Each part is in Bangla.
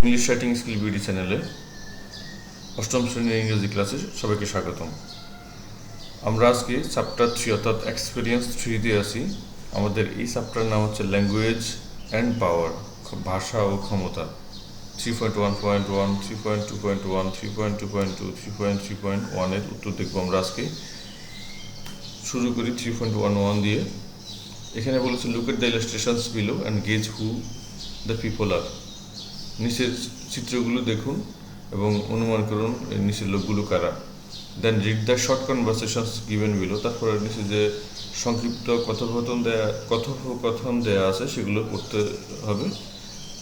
ইংলিশ রাইটিং স্কিল বিডি চ্যানেলে অষ্টম শ্রেণীর ইংরেজি ক্লাসে সবাইকে স্বাগতম। আমরা আজকে চ্যাপ্টার 3 অর্থাৎ এক্সপিরিয়েন্স 3-তে আছি। আমাদের এই চ্যাপ্টারের নাম হচ্ছে ল্যাঙ্গুয়েজ অ্যান্ড পাওয়ার, ভাষা ও ক্ষমতা। 3.1.1, 3.2.1, 3.2.2, 3.3.1 এর উত্তর দেখব আমরা আজকে। শুরু করি 3.11 দিয়ে। এখানে বলেছে look at the illustrations below and guess who the people are. নিচের চিত্রগুলো দেখুন এবং অনুমান করুন এর নিচের লোকগুলো কারা। Then read the short conversations given below. তারপরে নিচে যে সংক্ষিপ্ত কথোপকথন দেয়া আছে সেগুলো পড়তে হবে।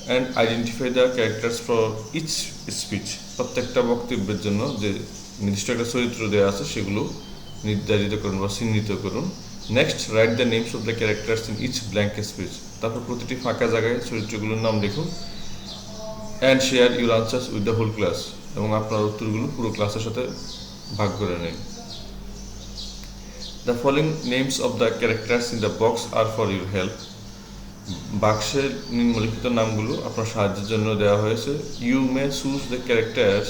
And identify the characters for each speech. প্রত্যেকটা বক্তব্যের জন্য যে নির্দিষ্ট একটা চরিত্র দেওয়া আছে সেগুলো নির্ধারিত করুন বা চিহ্নিত করুন। Next write the names of the characters in each blank speech. তারপর প্রতিটি ফাঁকা জায়গায় চরিত্রগুলোর নাম লিখুন। And share your answers with the whole class. এবং আপনার উত্তরগুলো পুরো ক্লাসের সাথে ভাগ করে নিন। The following names of the characters in the box are for your help. বাক্সের নিম্নলিখিত নামগুলো আপনার সাহায্যের জন্য দেওয়া হয়েছে। You may choose the characters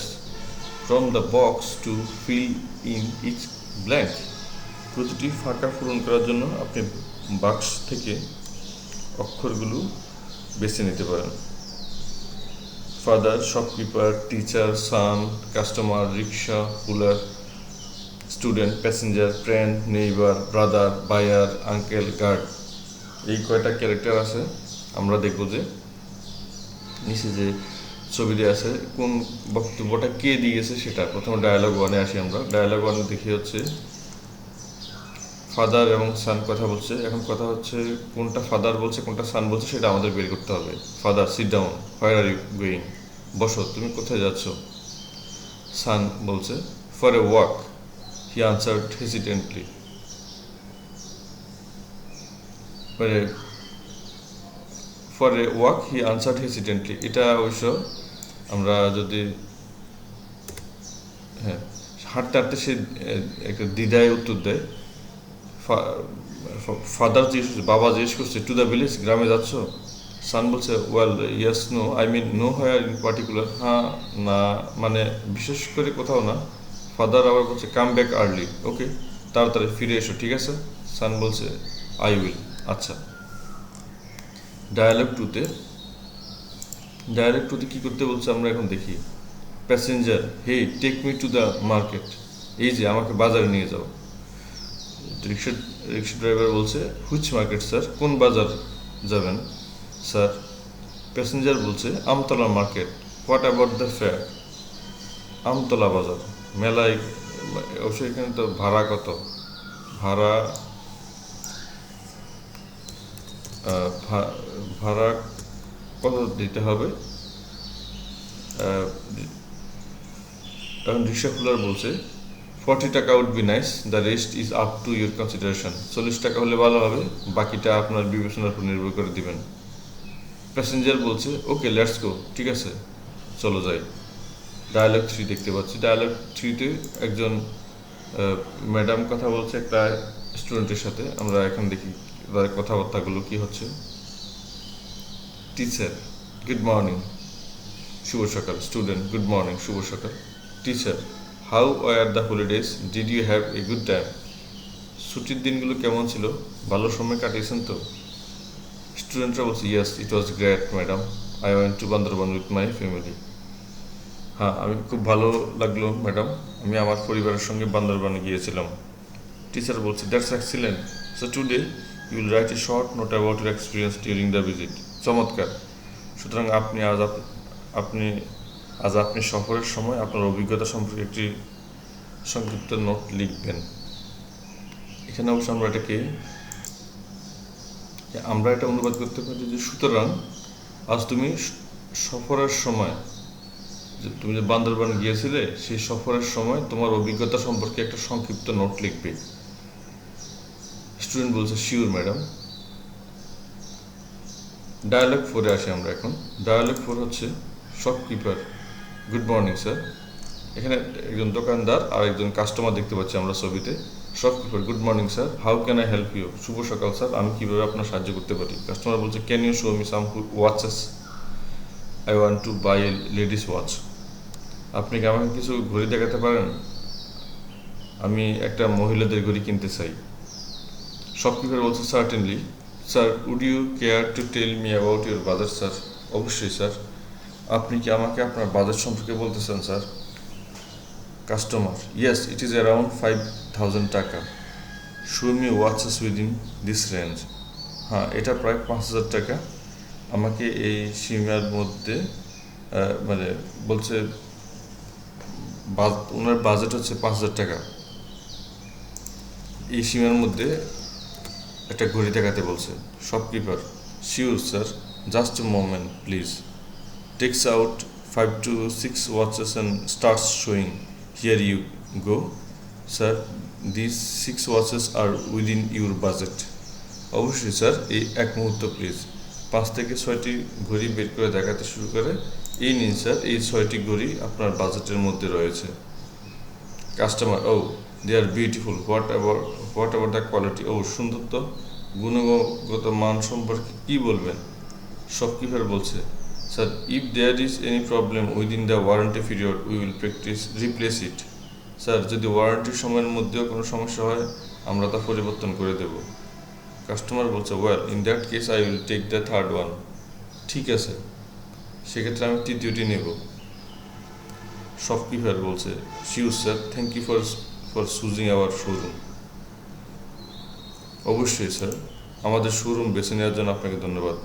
from the box to fill in each blank. প্রতিটি ফাঁকা পূরণ করার জন্য আপনি বাক্স থেকে অক্ষরগুলো বেছে নিতে পারেন। Father, shopkeeper, teacher, son, customer, rickshaw, puller, student, passenger, friend, neighbour, brother, buyer, uncle, guard. এই কয়টা ক্যারেক্টার আছে আমরা দেখব যে নিচে যে ছবি দেওয়া আছে কোন বক্তব্যটা কে দিয়েছে সেটা। প্রথমে ডায়ালগ 1-এ আসি আমরা। ডায়ালগ 1 দেখি হচ্ছে ফাদার এবং সান কথা বলছে। এখন কথা হচ্ছে কোনটা ফাদার বলছে কোনটা সান বলছে সেটা আমাদের বের করতে হবে। Father, sit down. Where are you going? বসো, তুমি কোথায় যাচ্ছ? সান বলছে for a walk. He answered hesitantly. For a walk he answered hesitantly. এটা অবশ্য আমরা যদি হাঁটতে হাঁটতে সে একটা দ্বিধায় উত্তর দেয়। ফাদার জিজ্ঞেস করছে, বাবা জিজ্ঞেস করছে টু দ্য ভিলেজ, গ্রামে যাচ্ছ? সান বলছে well yes no, I mean nowhere in particular. হ্যাঁ না মানে বিশেষ করে কোথাও না। ফাদার আবার বলছে কাম ব্যাক আর্লি, ওকে, তাড়াতাড়ি ফিরে এসো, ঠিক আছে? সান বলছে আই উইল, আচ্ছা। ডায়ালগ 2-তে কী করতে বলছে আমরা এখন দেখি। Passenger, hey take me to the market. এই যে আমাকে বাজারে নিয়ে যাও। রিক্সা ড্রাইভার বলছে হুইচ মার্কেট স্যার? কোন বাজার যাবেন স্যার? প্যাসেঞ্জার বলছে Amtala market. What about the fare? Amtala বাজার, মেলায় অবশ্যই এখানে তো ভাড়া কত? ভাড়া কত দিতে হবে? এখন রিক্সা ফুলার বলছে 40 টাকা would be nice, the rest is up to your consideration. 40 টাকা হলে ভালো হবে, বাকিটা আপনার বিবেচনার উপর নির্ভর করে দিবেন। প্যাসেঞ্জার বলছে ওকে লেটস গো, ঠিক আছে চলো যাই। ডায়ালগ 3 দেখতে পাচ্ছি। ডায়ালগ 3-তে একজন ম্যাডাম কথা বলছে একটা স্টুডেন্টের সাথে। আমরা এখন দেখি তাদের কথাবার্তাগুলো কি হচ্ছে। টিচার, গুড মর্নিং, শুভ সকাল। স্টুডেন্ট, গুড মর্নিং, শুভ সকাল। Teacher, how were the holidays, did you have a good time? ছুটির দিনগুলো কেমন ছিল, ভালো সময় কাটিয়েছেন তো? স্টুডেন্টরা বলছে yes it was great madam, I went to Bandarban with my family. হ্যাঁ, আমি খুব ভালো লাগলো ম্যাডাম, আমি আমার পরিবারের সঙ্গে বান্দরবানে গিয়েছিলাম। টিচার বলছে that's excellent, so today you will write a short note about your experience during the visit. চমৎকার, সুতরাং আপনি সফরের সময় আপনার অভিজ্ঞতা সম্পর্কে একটি সংক্ষিপ্ত নোট লিখবেন। এখানে অবশ্য আমরা এটা অনুবাদ করতে পারি যে সুতরাং আজ তুমি সফরের সময় তুমি যে বান্দরবান গিয়েছিলে সেই সফরের সময় তোমার অভিজ্ঞতা সম্পর্কে একটা সংক্ষিপ্ত নোট লিখবে। স্টুডেন্ট বলছে শিওর ম্যাডাম। ডায়ালগ 4-এ আসি আমরা এখন। ডায়ালগ 4 হচ্ছে শপকিপার, গুড মর্নিং স্যার। এখানে একজন দোকানদার আর একজন কাস্টমার দেখতে পাচ্ছি আমরা ছবিতে। Shopkeeper, good morning sir, how can I help you? শুভ সকাল স্যার, আমি কীভাবে আপনার সাহায্য করতে পারি? কাস্টমার বলছে can you show me some watches? I want to buy a ladies watch. আপনি কি আমাকে কিছু ঘড়ি দেখাতে পারেন? আমি একটা মহিলাদের ঘড়ি কিনতে চাই। শপকিপার বলছে, certainly sir, would you care to tell me about your budget sir? অবশ্যই স্যার, আপনি কি আমাকে আপনার বাজেট সম্পর্কে বলতে চান স্যার? Customer, yes, it is around 5,000 টাকা। Show me watches within this range. হ্যাঁ, এটা প্রায় 5,000 টাকা। আমাকে এই সীমার মধ্যে মানে বলছে ওনার বাজেট হচ্ছে 5,000 টাকা, এই সীমার মধ্যে একটা ঘড়ি দেখাতে বলছে। Shopkeeper, sure sir, just a moment please. Text out 5 to 6 watches and starts showing. Here you go, sir. These 6 watches are within your budget. অবশ্যই স্যার, এই এক মুহূর্ত প্লিজ। 5 থেকে 6টি ঘড়ি বের করে দেখাতে শুরু করে। এই নিন স্যার, এই 6টি ঘড়ি আপনার বাজেটের মধ্যে রয়েছে। Customer, oh they are beautiful, what about the quality? ও সুন্দর তো, গুণগত মান সম্পর্কে কী বলবেন? শপকিপার বলছে, sir, if there is any problem within the warranty period we will replace it. Sir, যদি ওয়ারেন্টির সময়ের মধ্যেও কোনো সমস্যা হয় আমরা তা পরিবর্তন করে দেব। কাস্টমার বলছে, well, in that case I will take the third one. ঠিক আছে, সেক্ষেত্রে আমি তৃতীয়টি নেব। শপকিপার বলছে, sure sir, thank you for choosing our showroom. অবশ্যই স্যার, আমাদের শোরুম বেছে নেওয়ার জন্য আপনাকে ধন্যবাদ।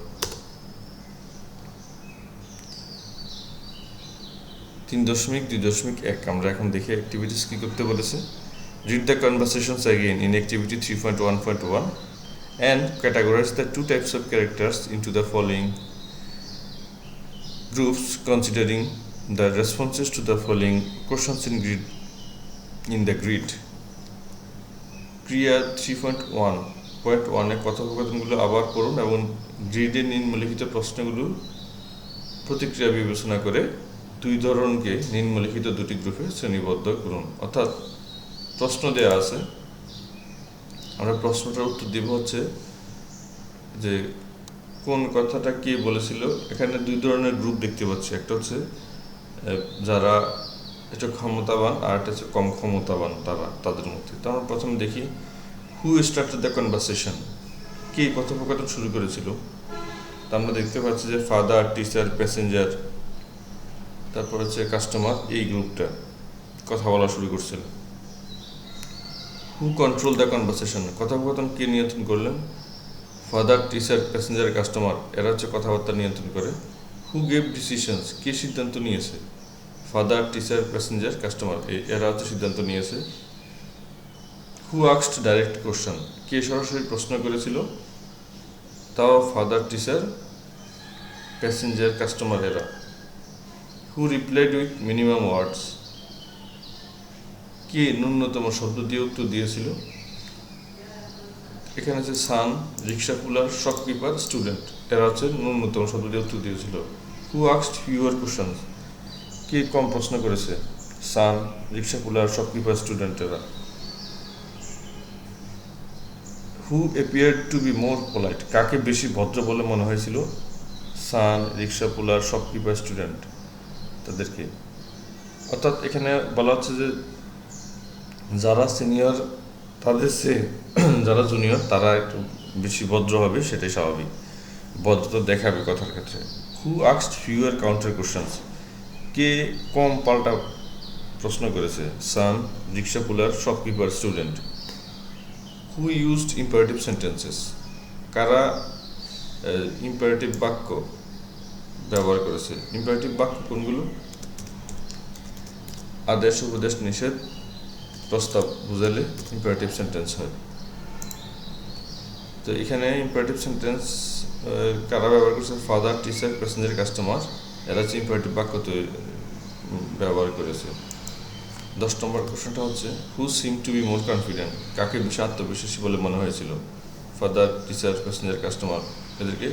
3.2.1 আমরা এখন দেখি অ্যাক্টিভিটিস কী করতে বলেছে। Read the conversations again in activity 3.1.1 and categorize the two types of characters into the following groups considering the responses to the following questions in the grid. ক্রিয়া 3.1.1 কথোপকথনগুলো আবার পড়ুন এবং গ্রিডে নিম্নলিখিত প্রশ্নগুলো প্রতিক্রিয়া বিবেচনা করে দুই ধরনকে নিম্নলিখিত দুটি গ্রুপে শ্রেণীবদ্ধ করুন। অর্থাৎ প্রশ্ন দেওয়া আছে, আমরা প্রশ্নটার উত্তর দিব হচ্ছে যে কোন কথাটা কে বলেছিল। এখানে দুই ধরনের গ্রুপ দেখতে পাচ্ছি, একটা হচ্ছে যারা একটু ক্ষমতাবান আর একটা হচ্ছে কম ক্ষমতাবান, তাদের মধ্যে। তো আমরা প্রথমে দেখি হু স্টার্টেড দ্য কনভারসেশন, কে কথোপকথন শুরু করেছিল। তা আমরা দেখতে পাচ্ছি যে ফাদার, টিচার, প্যাসেঞ্জার, তারপর হচ্ছে কাস্টমার, এই গ্রুপটা কথা বলা শুরু করছিল। হু কন্ট্রোল দ্য কনভারসেশন, কথোপকথন কে নিয়ন্ত্রণ করলেন? ফাদার, টিচার, প্যাসেঞ্জার, কাস্টমার, এরা হচ্ছে কথাবার্তা নিয়ন্ত্রণ করে। হু গেভ ডিসিশনস, কে সিদ্ধান্ত নিয়েছে? ফাদার, টিচার, প্যাসেঞ্জার, কাস্টমার, এরা হচ্ছে সিদ্ধান্ত নিয়েছে। হু আস্কড ডাইরেক্ট কোশ্চেন, কে সরাসরি প্রশ্ন করেছিল? তাও ফাদার, টিচার, প্যাসেঞ্জার, কাস্টমার, এরা। হু রিপ্লাইড উইথ মিনিমাম ওয়ার্ডস, কে ন্যূনতম শব্দ দিয়ে উত্তর দিয়েছিল? এখানে হচ্ছে সান, রিক্সা পুলার, শপকিপার, স্টুডেন্ট, এরা হচ্ছে ন্যূনতম শব্দ দিয়ে উত্তর দিয়েছিল। হু আস্কড ফিউয়ার কোশ্চেন্স, কে কম প্রশ্ন করেছে? Son, rickshaw puller, shopkeeper, student, এরা। Who appeared to be more polite, কাকে বেশি ভদ্র বলে মনে হয়েছিল? সান, রিক্সা পুলার, শপকিপার, স্টুডেন্ট, তাদেরকে। অর্থাৎ এখানে বলা হচ্ছে যে যারা সিনিয়র তাদের চেয়ে যারা জুনিয়র তারা একটু বেশি ভদ্র হবে, সেটাই স্বাভাবিক, ভদ্রতা দেখাবে কথার ক্ষেত্রে। হু আস্কড ফিউয়ার কাউন্টার কোশ্চেন্স, কে কম পাল্টা প্রশ্ন করেছে? Son, rickshaw puller, shopkeeper, student. হু ইউজড ইম্পারেটিভ সেন্টেন্সেস, কারা ইম্পারেটিভ বাক্য ব্যবহার করেছে? ইম্পারেটিভ বাক্য কোনগুলো? আদেশ, উপদেশ, নিষেধ, প্রস্তাব বুঝালে ইম্পারেটিভ সেন্টেন্স হয়। তো এখানে ইম্পারেটিভ সেন্টেন্স কারা ব্যবহার করছে? ফাদার, টিচার, প্যাসেঞ্জার, কাস্টমার, এরা হচ্ছে ইম্পারেটিভ বাক্য ব্যবহার করেছে। 10 নম্বর কোশ্চেনটা হচ্ছে হু seem to be more confident, কাকে বেশি আত্মবিশ্বাসী বলে মনে হয়েছিল? ফাদার, টিচার, প্যাসেঞ্জার, কাস্টমার, এদেরকে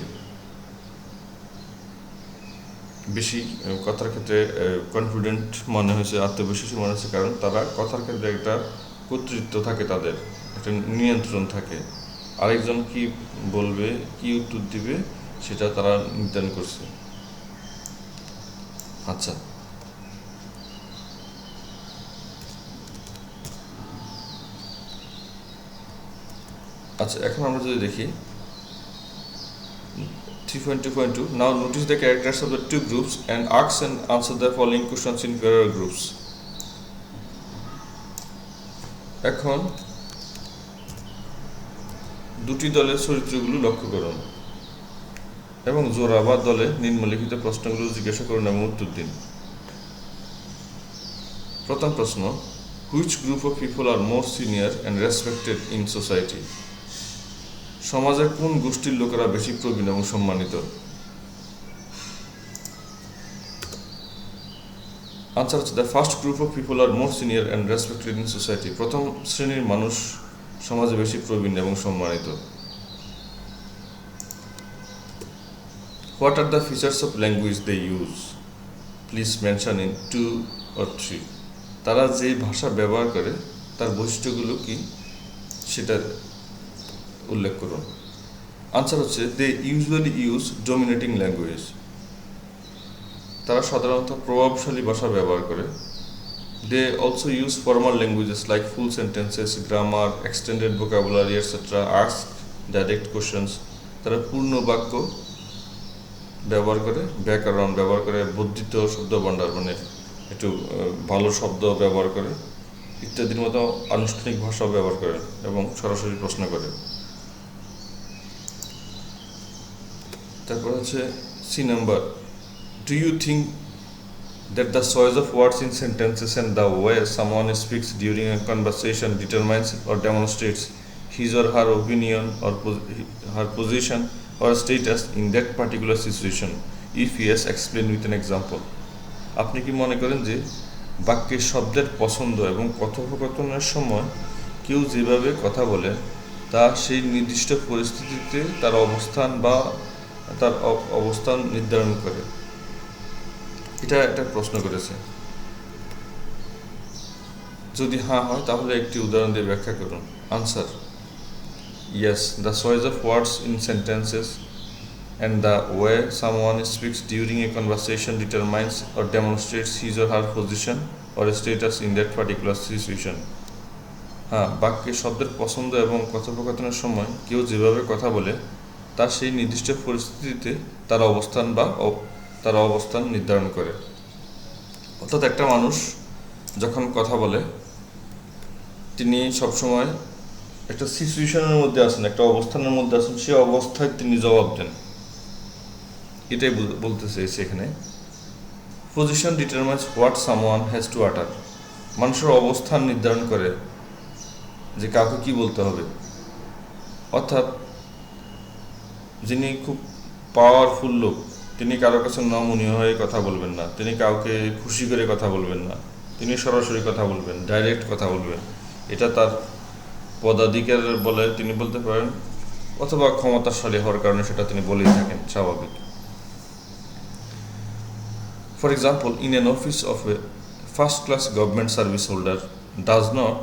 বেশি কথার ক্ষেত্রে কনফিডেন্ট মনে হয়েছে, আত্মবিশ্বাসী মনে হয়েছে, কারণ তারা কথার ক্ষেত্রে একটা কর্তৃত্ব থাকে, তাদের একটা নিয়ন্ত্রণ থাকে। আরেকজন কি বলবে, কি উত্তর দিবে, সেটা তারা নির্ধারণ করছে। আচ্ছা, এখন আমরা যদি দেখি 3.2.2, now notice the characters of the two groups and ask and answer the following questions in parallel groups. এখন দুটি দলের চরিত্রগুলো লক্ষ্য করুন এবং জোড়া বা দলে নিম্নলিখিত প্রশ্নগুলো জিজ্ঞাসা করুন এবং উত্তর দিন। প্রথম প্রশ্ন, which group of people are more senior and respected in society? সমাজে কোন গোষ্ঠীর লোকেরা বেশি প্রবীণ এবং সম্মানিত? আনসার হচ্ছে the first group of people are more senior and respected in society. প্রথম শ্রেণীর মানুষ সমাজে বেশি প্রবীণ এবং সম্মানিত। What are the features of language they use? Please mention in 2 or 3। তারা যে ভাষা ব্যবহার করে তার বৈশিষ্ট্যগুলো কি সেটা উল্লেখ করুন। আনসার হচ্ছে they usually use dominating language. তারা সাধারণত প্রভাবশালী ভাষা ব্যবহার করে। They also use formal languages like full sentences, grammar, extended vocabulary etcetera, ask direct questions. তারা পূর্ণ বাক্য ব্যবহার করে, ব্যাকরণ ব্যবহার করে, বর্ধিত শব্দ ভাণ্ডার মানে একটু ভালো শব্দ ব্যবহার করে, ইত্যাদির মতো আনুষ্ঠানিক ভাষাও ব্যবহার করে এবং সরাসরি প্রশ্ন করে। তারপর হচ্ছে C number, do you think that the choice of words in sentences and the way someone speaks during a conversation determines or demonstrates his or her opinion or her position or status in that particular situation? If yes, explain with an example. আপনি কি মনে করেন যে বাক্যের শব্দের পছন্দ এবং কথোপকথনের সময় কেউ যেভাবে কথা বলে তা সেই নির্দিষ্ট পরিস্থিতিতে তার অবস্থান নির্ধারণ করে? এটা একটা প্রশ্ন করেছে। যদি হ্যাঁ হয় তাহলে একটি উদাহরণ দিয়ে ব্যাখ্যা করুন। Answer, yes, the choice of words in sentences and the way someone speaks during a conversation determines or demonstrates his or her position or status in that particular situation. হ্যাঁ, বাক্যে শব্দের পছন্দ এবং কথোপকথনের সময় কেউ যেভাবে কথা বলে তা সেই নির্দিষ্ট পরিস্থিতিতে তার অবস্থান নির্ধারণ করে। অর্থাৎ একটা মানুষ যখন কথা বলে তিনি সবসময় একটা সিচুয়েশনের মধ্যে আছেন, একটা অবস্থানের মধ্যে আছেন, সে অবস্থায় তিনি জবাব দেন। এটাই বলতে চেয়েছি এখানে। Position determines what someone has to আটার। মানুষের অবস্থান নির্ধারণ করে যে কাউকে কি বলতে হবে। অর্থাৎ যিনি খুব পাওয়ারফুল লোক তিনি কারো কাছে নমনীয় হয়ে কথা বলবেন না, তিনি কাউকে খুশি করে কথা বলবেন না, তিনি সরাসরি কথা বলবেন, ডাইরেক্ট কথা বলবেন। এটা তার পদাধিকার বলে তিনি বলতে পারেন, অথবা ক্ষমতাশালী হওয়ার কারণে সেটা তিনি বলেই থাকেন, স্বাভাবিক। For example, in an office of a first-class government service holder does not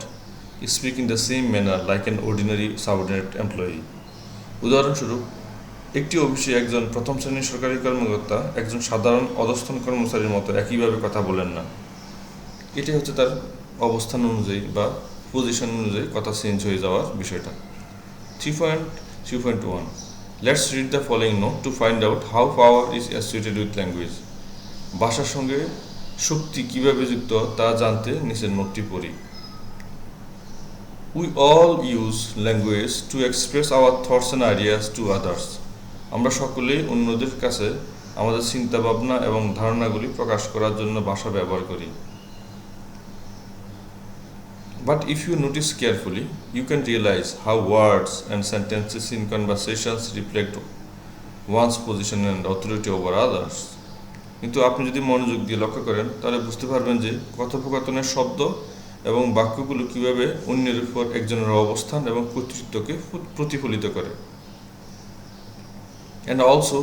speak in the same manner like an ordinary subordinate employee. উদাহরণস্বরূপ, একটি অফিসে একজন প্রথম শ্রেণীর সরকারি কর্মকর্তা একজন সাধারণ অধস্তন কর্মচারীর মতো একইভাবে কথা বলেন না। এটি হচ্ছে তার অবস্থান অনুযায়ী বা পজিশন অনুযায়ী কথা চেঞ্জ হয়ে যাওয়ার বিষয়টা। 3.3.1 Let's read the following note to find out how power is associated with language. ভাষার সঙ্গে শক্তি কিভাবে যুক্ত তা জানতে নিচের নোটটি পড়ি। We all use language to express our thoughts and ideas to others. আমরা সকলেই অন্যদের কাছে আমাদের চিন্তা ভাবনা এবং ধারণাগুলি প্রকাশ করার জন্য ভাষা ব্যবহার করি। But if you notice carefully, you can realize how words and sentences in conversations reflect one's position and authority over others. কিন্তু আপনি যদি মনোযোগ দিয়ে লক্ষ্য করেন তাহলে বুঝতে পারবেন যে কথোপকথনের শব্দ এবং বাক্যগুলো কিভাবে অন্যের উপর একজনের অবস্থান এবং কর্তৃত্বকে প্রতিফলিত করে। And also,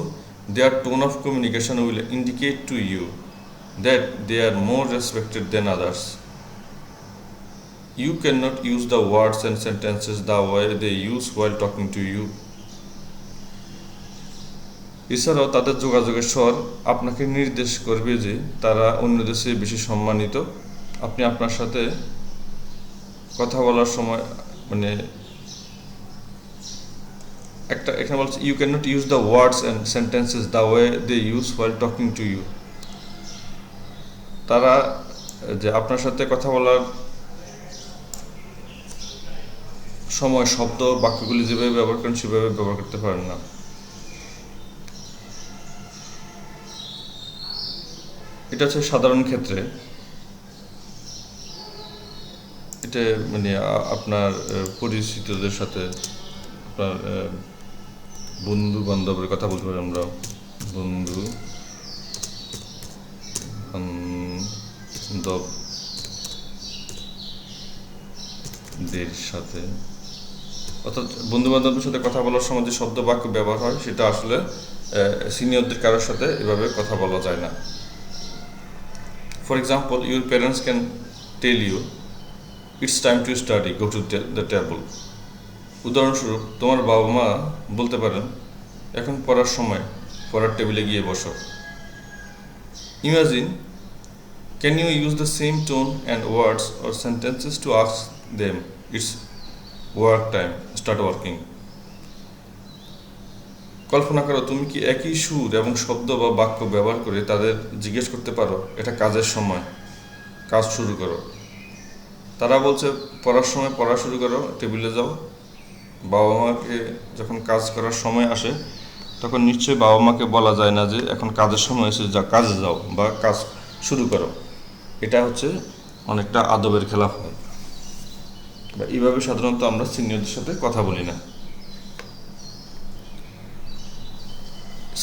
their tone of communication will indicate to you that they are more respected than others. You cannot use the words and sentences the way they use while talking to you. এছাড়াও তাদের যোগাযোগের স্বর আপনাকে নির্দেশ করবে যে তারা অন্যদের চেয়ে বেশি সম্মানিত। আপনি আপনার সাথে কথা বলার সময় মানে এখানে বলছে you cannot use the words and sentences the way they use while talking to you. তারা যে আপনার সাথে কথা বলার সময় শব্দ বাক্যগুলি যেভাবে ব্যবহার করেন সেভাবে ব্যবহার করতে পারেন না। এটা হচ্ছে সাধারণ ক্ষেত্রে। এটা মানে আপনার পরিচিতদের সাথে, আপনার বন্ধু বান্ধবের কথা বলতে পারি আমরা, বন্ধু বান্ধবদের সাথে, অর্থাৎ বন্ধু বান্ধবের সাথে কথা বলার সময় যে শব্দ বাক্য ব্যবহার হয় সেটা আসলে সিনিয়রদের কারোর সাথে এভাবে কথা বলা যায় না। For example, your parents can tell you it's time to study, go to the table. উদাহরণস্বরূপ, তোমার বাবা মা বলতে পারেন এখন পড়ার সময়, পড়ার টেবিলে গিয়ে বসো। Imagine, can you use the same tone and words or sentences to ask them it's work time, start working. কল্পনা করো, তুমি কি একই সুর এবং শব্দ বা বাক্য ব্যবহার করে তাদের জিজ্ঞেস করতে পারো এটা কাজের সময়, কাজ শুরু করো। তারা বলছে পড়ার সময় পড়া শুরু করো, টেবিলে যাও। বাবা মাকে যখন কাজ করার সময় আসে তখন নিশ্চয়ই বাবা মাকে বলা যায় না যে এখন কাজের সময় এসে যা কাজে যাও বা কাজ শুরু করো। এটা হচ্ছে অনেকটা আদবের খেলাফ হয়। এইভাবে সাধারণত আমরা সিনিয়রদের সাথে কথা বলি না।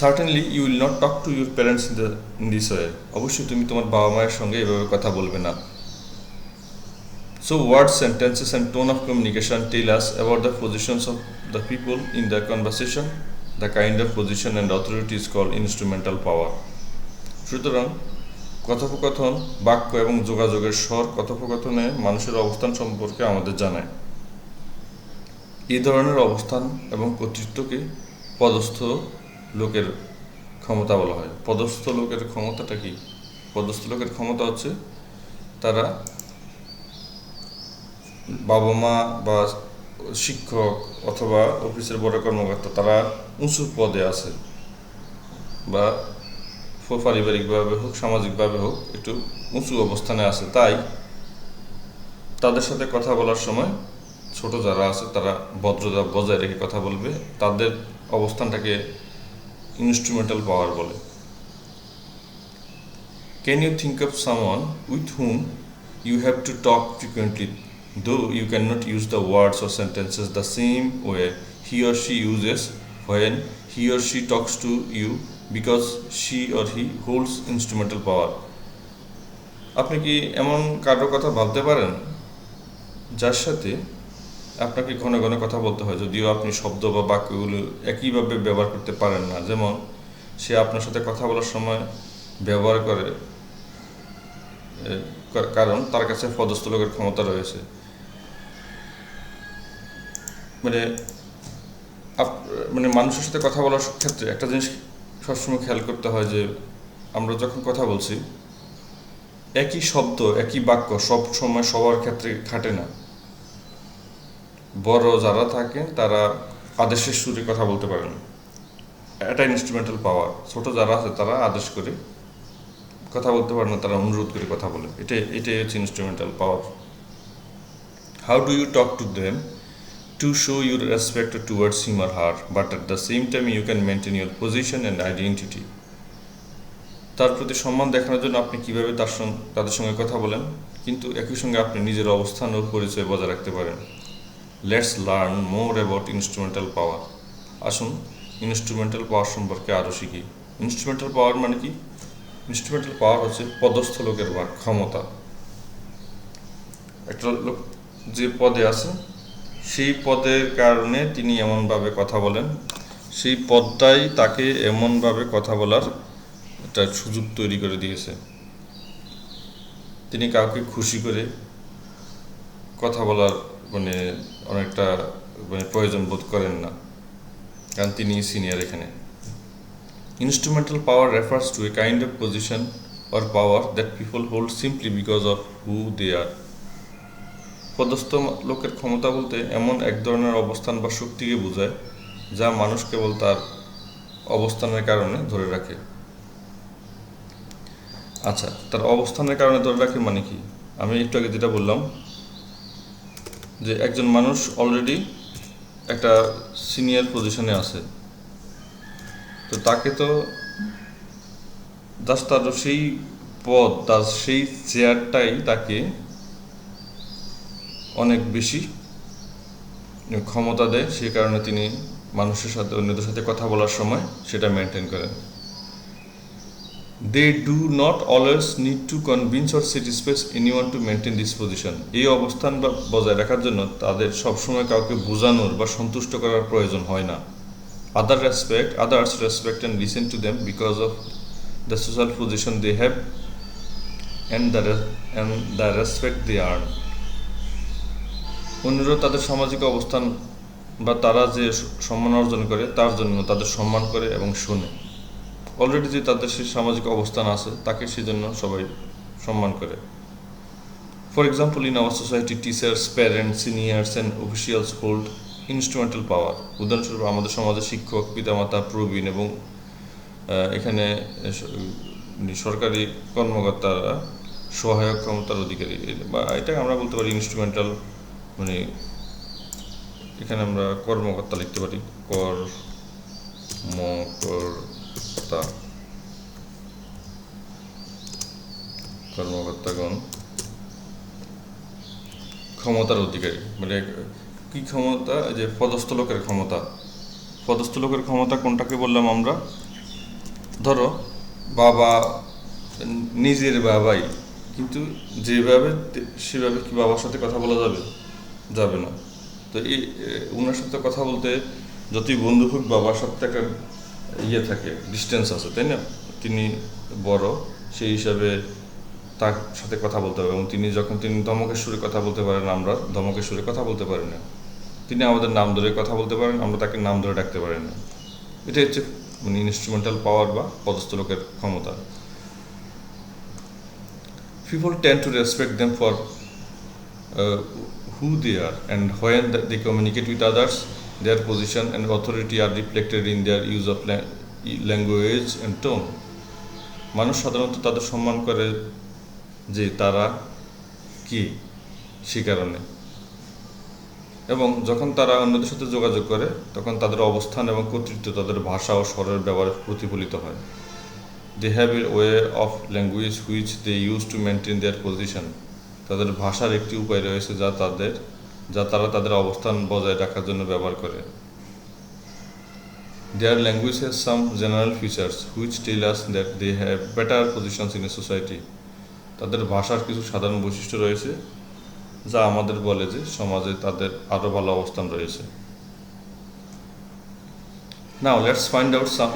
Certainly you will not talk to your parents in this way. অবশ্যই তুমি তোমার বাবা মায়ের সঙ্গে এভাবে কথা বলবে না। So words, sentences and tone of communication tell us about the positions of the people in the conversation. The kind of position and authority is called instrumental power. সুতরাং কথোপকথন, বাক্য এবং যোগাযোগের স্বর কথোপকথনে মানুষের অবস্থান সম্পর্কে আমাদের জানায়। এই ধরনের অবস্থান এবং কর্তৃত্বকে পদস্থ লোকের ক্ষমতা বলা হয়। পদস্থ লোকের ক্ষমতাটা কি? পদস্থ লোকের ক্ষমতা হচ্ছে তারা বাবা মা বা শিক্ষক অথবা অফিসের বড় কর্মকর্তা, তারা উঁচু পদে আছে বা পারিবারিকভাবে হোক সামাজিকভাবে হোক একটু উঁচু অবস্থানে আছে, তাই তাদের সাথে কথা বলার সময় ছোট যারা আছে তারা ভদ্রতা বজায় রেখে কথা বলবে। তাদের অবস্থানটাকে ইনস্ট্রুমেন্টাল পাওয়ার বলে। Can you think of someone with whom you have to talk frequently, though you cannot use the words or sentences the same way he or she uses when he or she talks to you because she or he holds instrumental power? আপনি কি এমন কারোর কথা ভাবতে পারেন যার সাথে আপনাকে ঘন ঘন কথা বলতে হয়, যদিও আপনি শব্দ বা বাক্যগুলো একইভাবে ব্যবহার করতে পারেন না? যেমন সে আপনার সাথে কথা বলার সময় ব্যবহার করে কারণ তার কাছে পদস্থ লোকের ক্ষমতা রয়েছে। মানে মানুষের সাথে কথা বলার ক্ষেত্রে একটা জিনিস সবসময় খেয়াল করতে হয় যে আমরা যখন কথা বলছি একই শব্দ একই বাক্য সব সময় সবার ক্ষেত্রে খাটে না। বড় যারা থাকেন তারা আদেশের সুরে কথা বলতে পারেন, এটা ইনস্ট্রুমেন্টাল পাওয়ার। ছোট যারা আছে তারা আদেশ করে কথা বলতে পারে না, তারা অনুরোধ করে কথা বলে। এটাই হচ্ছে instrumental power. How do you talk to them to show your respect towards him or her, but at the same time you can maintain your position and identity? তার প্রতি সম্মান দেখানোর জন্য আপনি কিভাবে তাদের সঙ্গে কথা বলেন, কিন্তু একই সঙ্গে আপনি নিজের অবস্থান ও পরিচয় বজায় রাখতে পারেন। Let's learn more about instrumental পাওয়ার। আসুন ইনস্ট্রুমেন্টাল পাওয়ার সম্পর্কে আরও শিখি। ইনস্ট্রুমেন্টাল পাওয়ার মানে কি? ইনস্ট্রুমেন্টাল পাওয়ার হচ্ছে পদস্থ লোকের ক্ষমতা। একটা লোক যে পদে আছে সেই পদের কারণে তিনি এমনভাবে কথা বলেন, সেই পদটাই তাকে এমনভাবে কথা বলার একটা সুযোগ তৈরি করে দিয়েছে। তিনি কাউকে খুশি করে কথা বলার অনেকটা প্রয়োজন বোধ করেন না, কারণ তিনি সিনিয়র এখানে। Instrumental power refers to a kind of position or power that people hold simply because of who they are. পদস্থ লোকের ক্ষমতা বলতে এমন এক ধরনের অবস্থান বা শক্তিকে বোঝায় যা মানুষ কেবল তার অবস্থানের কারণে ধরে রাখে। আচ্ছা, তার অবস্থানের কারণে ধরে রাখে মানে কি? আমি একটু আগে যেটা বললাম যে একজন মানুষ অলরেডি একটা সিনিয়র পজিশনে আছে, তো তাকে তো জাস্ট তার সেই পদ, তার সেই চেয়ারটাই তাকে অনেক বেশি ক্ষমতা দেয়, সেই কারণে তিনি মানুষের সাথে, অন্যদের সাথে কথা বলার সময় সেটা মেনটেন করেন। They do not always need to convince or satisfy anyone to maintain this position. এই অবস্থান বা বজায় রাখার জন্য তাদের সবসময় কাউকে বোঝানোর বা সন্তুষ্ট করার প্রয়োজন হয় না। Others respect and listen to them because of the social position they have and the respect they earn. অন্যরা তাদের সামাজিক অবস্থান বা তারা যে সম্মান অর্জন করে তার জন্য তাদের সম্মান করে এবং শোনে। অলরেডি যে তাদের সেই সামাজিক অবস্থান আছে তাকে সেজন্য সবাই সম্মান করে। For example, in our society teachers, parents, seniors and officials hold instrumental পাওয়ার। উদাহরণস্বরূপ আমাদের সমাজে শিক্ষক, পিতামাতা, প্রবীণ এবং এখানে সরকারি কর্মকর্তারা সহায়ক ক্ষমতার অধিকারী, বা এটা আমরা বলতে পারি ইনস্ট্রুমেন্টাল, মানে এখানে আমরা কর্মকর্তা লিখতে পারি, কর্মকর্তাগণ ক্ষমতার অধিকারী। মানে কি ক্ষমতা? যে পদস্থ লোকের ক্ষমতা। পদস্থ লোকের ক্ষমতা কোনটাকে বললাম আমরা? ধরো বাবা নিজের বাবাই, কিন্তু যেভাবে সেভাবে কি বাবার সাথে কথা বলা যাবে না। তো এই ওনার সাথে কথা বলতে যতই বন্ধু হোক, বাবার সাথে একটা থাকে, ডিস্টেন্স আছে, তাই না? তিনি বড়, সেই হিসাবে তার সাথে কথা বলতে হবে। এবং তিনি ধমকের সুরে কথা বলতে পারেন, আমরা ধমকের সুরে কথা বলতে পারি না। তিনি আমাদের নাম ধরে কথা বলতে পারেন, আমরা তাকে নাম ধরে ডাকতে পারি না। এটা হচ্ছে মানে ইনস্ট্রুমেন্টাল পাওয়ার বা পদস্থ লোকের ক্ষমতা। People tend to respect them for who they are, and when they communicate with others, their position and authority are reflected in their use of language and tone. মানুষ সাধারণত তাদের সম্মান করে যে তারা কি, সে কারণে। এবং যখন তারা অন্যদের সাথে যোগাযোগ করে তখন তাদের অবস্থান এবং কর্তৃত্ব তাদের ভাষা ও স্বরের ব্যবহারে প্রতিফলিত হয়। They have a way of language which they use to maintain their position. তাদের ভাষার একটি উপায় রয়েছে যা তারা তাদের অবস্থান বজায় রাখার জন্য ব্যবহার করে। Their language has some general features which tell us that they have better positions in a society. তাদের ভাষার কিছু সাধারণ বৈশিষ্ট্য রয়েছে যা আমাদের বলে যে সমাজে তাদের আরও ভালো অবস্থান রয়েছে। Now let's find out some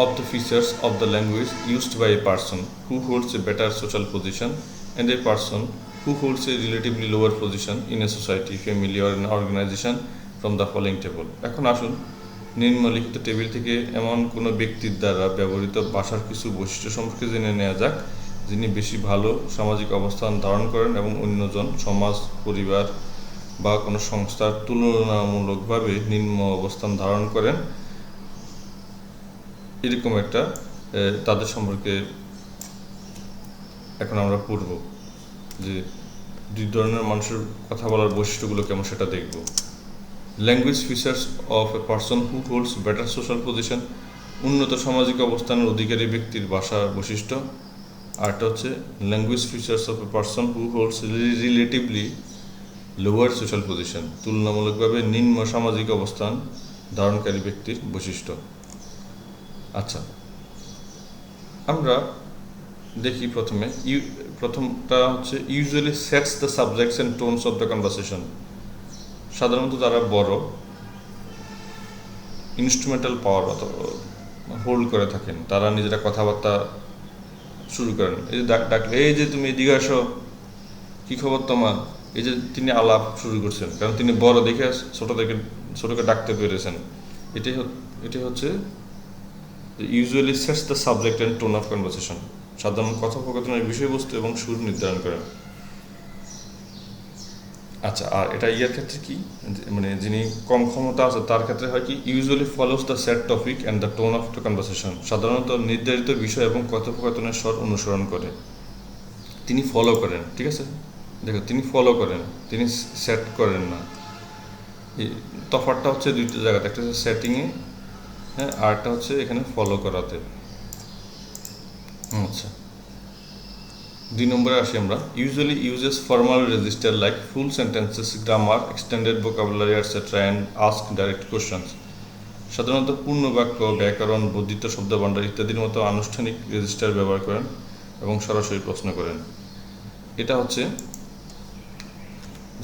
of the features of the language used by a person who holds a better social position and a person who holds a relatively lower position in a society, family or an organization from the following table. এখন আসুন নিম্নলিখিত টেবিল থেকে এমন কোনো ব্যক্তির দ্বারা ব্যবহৃত ভাষার কিছু বৈশিষ্ট্য সম্পর্কে জেনে নেওয়া যাক, যিনি বেশি ভালো সামাজিক অবস্থান ধারণ করেন এবং অন্যজন, সমাজ, পরিবার বা কোনো সংস্থার তুলনামূলকভাবে নিম্ন অবস্থান ধারণ করেন, এরকম একটা তাদের সম্পর্কে এখন আমরা পড়ব, যে দুই ধরনের মানুষের কথা বলার বৈশিষ্ট্যগুলো কেমন সেটা দেখব। Language features of a person who holds better social position, উন্নত সামাজিক অবস্থানের অধিকারী ব্যক্তির ভাষার বৈশিষ্ট্য। আরটা হচ্ছে language features of a person who holds relatively lower social position, তুলনামূলকভাবে নিম্ন সামাজিক অবস্থান ধারণকারী ব্যক্তির বৈশিষ্ট্য। আচ্ছা, আমরা দেখি প্রথমটা হচ্ছে usually sets the subjects and tones of the conversation. সাধারণত যারা বড় ইনস্ট্রুমেন্টাল পাওয়ার হোল্ড করে থাকেন, তারা নিজেরা কথাবার্তা শুরু করেন। এই যে ডাকলে, এই যে তুমি এদিকে আসো, কী খবর তোমার, এই যে তিনি আলাপ শুরু করছেন, কারণ তিনি বড় দেখে ছোটকে ডাকতে পেরেছেন। এটাই হচ্ছে usually sets the subject and tone of conversation, সাধারণ কথোপকথনের বিষয়বস্তু এবং সুর নির্ধারণ করেন। আচ্ছা, আর এটা ইয়ার ক্ষেত্রে কি, মানে যিনি কম ক্ষমতা আছে তার ক্ষেত্রে হয় কি, usually follows the set topic and the tone of the conversation, সাধারণত নির্ধারিত বিষয় এবং কথোপকথনের স্বর অনুসরণ করে। তিনি ফলো করেন, ঠিক আছে, দেখো তিনি ফলো করেন, তিনি সেট করেন না। তফাৎটা হচ্ছে দুইটা জায়গাতে, একটা হচ্ছে সেটিংয়ে, হ্যাঁ, আর একটা হচ্ছে এখানে ফলো করাতে। আচ্ছা, 2 নম্বরে আসি আমরা। Usually uses formal register like full sentences, grammar, extended vocabulary etcetera and ask direct questions, সাধারণত পূর্ণ বাক্য, ব্যাকরণ, বর্ধিত শব্দভাণ্ডার ইত্যাদির মতো আনুষ্ঠানিক রেজিস্টার ব্যবহার করেন এবং সরাসরি প্রশ্ন করেন। এটা হচ্ছে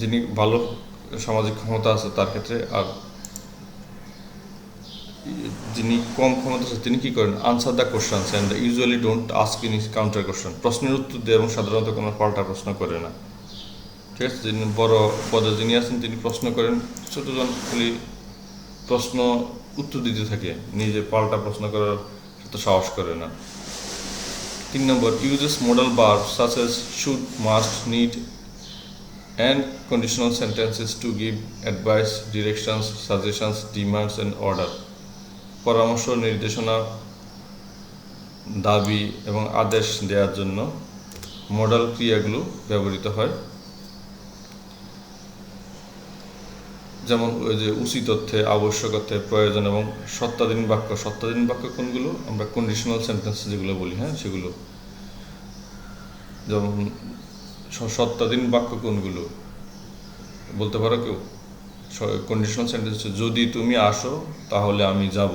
যিনি ভালো সামাজিক ক্ষমতা আছে তার ক্ষেত্রে। আর যিনি কম ক্ষমতা আছে তিনি কী করেন, answer the questions and usually don't ask any counter question, প্রশ্নের উত্তর দেয় এবং সাধারণত কোনো পাল্টা প্রশ্ন করে না। ঠিক আছে, যিনি বড় পদে যিনি আছেন তিনি প্রশ্ন করেন, ছোটজন খালি প্রশ্ন উত্তর দিতে থাকে, নিজে পাল্টা প্রশ্ন করার তো সাহস করে না। 3 number, uses modal verb such as should, must, need and conditional sentences to give advice, directions, suggestions, demands and order, পরামর্শ, নির্দেশনা, দাবি এবং আদেশ দেওয়ার জন্য মডাল ক্রিয়াগুলো ব্যবহৃত হয়। যেমন ওই যে উচিত অর্থে, আবশ্যক অর্থে, প্রয়োজন এবং সত্তাধীন বাক্য। সত্তাধীন বাক্য কোনগুলো, আমরা কন্ডিশনাল সেন্টেন্স যেগুলো বলি, হ্যাঁ সেগুলো। যেমন সত্তাধীন বাক্য কোনগুলো বলতে পারো কেউ? কন্ডিশনাল সেন্টেন্স হচ্ছে, যদি তুমি আসো তাহলে আমি যাব।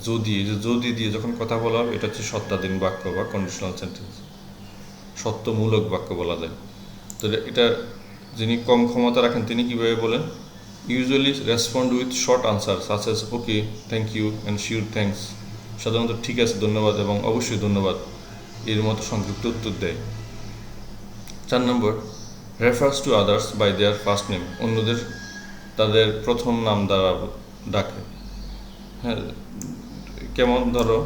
যদি, এই যে যদি দিয়ে যখন কথা বলা হবে এটা হচ্ছে সত্তাধীন বাক্য বা কন্ডিশনাল সেন্টেন্স, সত্যমূলক বাক্য বলা যায়। তো এটা যিনি কম ক্ষমতা রাখেন তিনি কীভাবে বলেন, usually respond with short answer such as okay, thank you and sure thanks, সাধারণত ঠিক আছে, ধন্যবাদ এবং অবশ্যই ধন্যবাদ এর মতো সংক্ষিপ্ত উত্তর দেয়। 4 number, refers to others by their first name, অন্যদের তাদের প্রথম নাম দ্বারা ডাকে। হ্যাঁ, কেমন, ধরো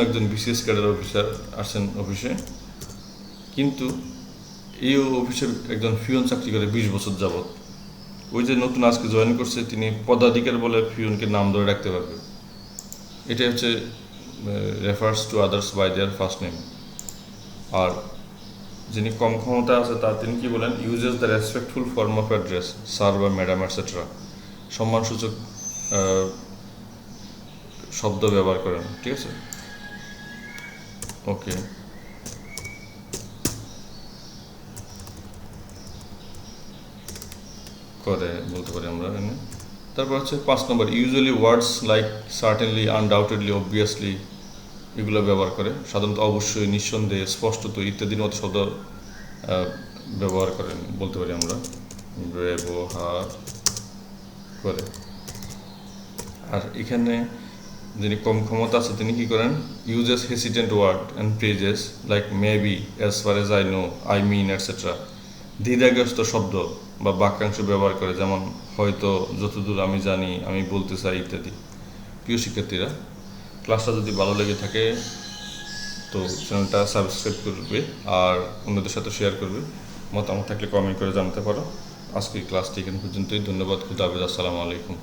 একজন বিসিএস ক্যাডার অফিসার আসেন অফিসে, কিন্তু এই অফিসের একজন পিয়ন চাকরি করে 20 বছর যাবৎ। ওই যে নতুন আজকে জয়েন করছে তিনি পদাধিকার বলে পিয়নকে নাম ধরে রাখতে পারবে। এটাই হচ্ছে refers to others by their first name. আর যিনি কম ক্ষমতা আছে তিনি কি বলেন, uses the respectful form of address, sir বা ম্যাডাম এটসেট্রা, সম্মানসূচক শব্দ ব্যবহার করেন। ঠিক আছে, ওকে। করে বলতে পারি আমরা এখানে। তারপর হচ্ছে 5 number, usually words like certainly, undoubtedly, obviously এগুলো ব্যবহার করে, সাধারণত অবশ্যই, নিঃসন্দেহে, স্পষ্টত ইত্যাদির মতো শব্দ ব্যবহার করেন বলতে পারি আমরা, ব্যবহার করে। আর এখানে যিনি কম ক্ষমতা আছে তিনি কি করেন, uses hesitant word and phrases like maybe, as far as I know, I mean etcetera, দ্বিধাগ্রস্ত শব্দ বা বাক্যাংশ ব্যবহার করে, যেমন হয়তো, যতদূর আমি জানি, আমি বলতে চাই ইত্যাদি। প্রিয় শিক্ষার্থীরা, ক্লাসটা যদি ভালো লেগে থাকে তো চ্যানেলটা সাবস্ক্রাইব করবে আর অন্যদের সাথে শেয়ার করবে। মতামত থাকলে কমেন্ট করে জানাতে পারো। আজকের ক্লাসটি এখানে পর্যন্তই। ধন্যবাদ। খুদা হাফেজ। আসসালামু আলাইকুম।